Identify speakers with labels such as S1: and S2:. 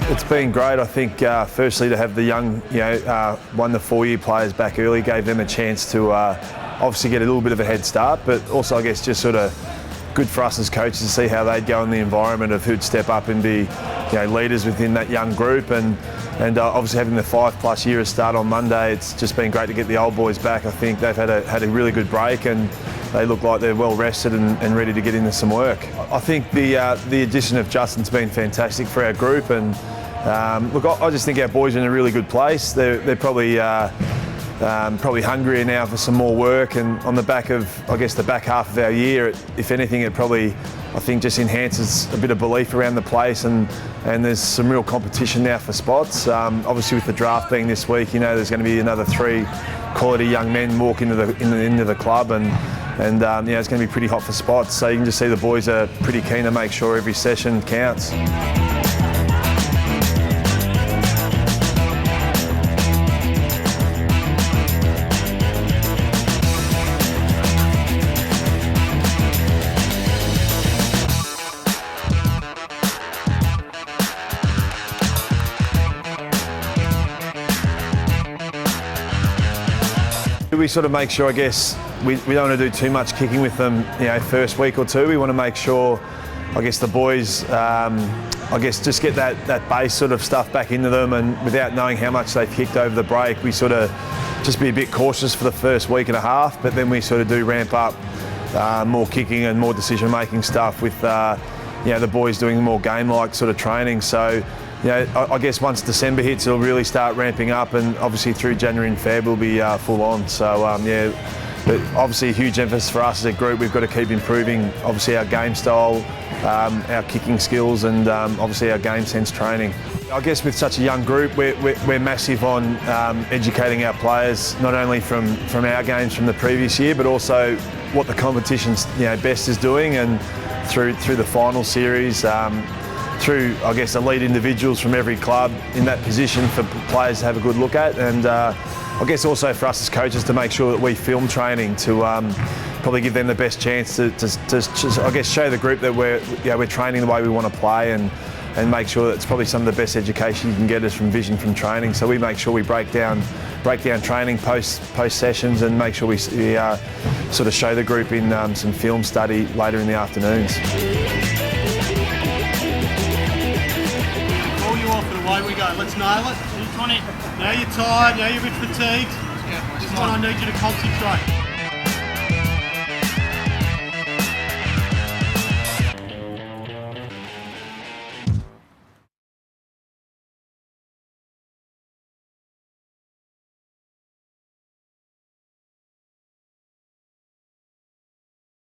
S1: It's been great. I think firstly to have the young, 1 to 4 year players back early gave them a chance to obviously get a little bit of a head start, but also I guess just sort of good for us as coaches to see how they'd go in the environment of who'd step up and be leaders within that young group, and obviously having the 5+ year start on Monday, it's just been great to get the old boys back. I think they've had a really good break and they look like they're well rested and ready to get into some work. I think the addition of Justin's been fantastic for our group, and look, I just think our boys are in a really good place. They're probably hungrier now for some more work, and on the back of, I guess, the back half of our year, if anything, it probably, I think, just enhances a bit of belief around the place, and there's some real competition now for spots. Obviously, with the draft being this week, there's going to be another 3 quality young men walk into the club, and it's going to be pretty hot for spots. So you can just see the boys are pretty keen to make sure every session counts. We sort of make sure, I guess, we don't want to do too much kicking with them, first week or two. We want to make sure, I guess, the boys, just get that base sort of stuff back into them, and without knowing how much they've kicked over the break, we sort of just be a bit cautious for the first week and a half, but then we sort of do ramp up more kicking and more decision-making stuff with, the boys doing more game-like sort of training. So, I guess once December hits, it'll really start ramping up, and obviously through January and Feb we'll be full on. So but obviously a huge emphasis for us as a group. We've got to keep improving, obviously, our game style, our kicking skills, and obviously our game sense training. I guess with such a young group, we're massive on educating our players, not only from our games from the previous year, but also what the competition's best is doing, and through the final series. Through, I guess, elite individuals from every club in that position for players to have a good look at, and I guess also for us as coaches to make sure that we film training to probably give them the best chance to I guess, show the group that we're training the way we want to play, and make sure that it's probably some of the best education you can get is from vision from training. So we make sure we break down training post sessions, and make sure we sort of show the group in some film study later in the afternoons.
S2: Away we go, let's nail it. Now you're tired, now you're a bit fatigued. Just I need you to concentrate.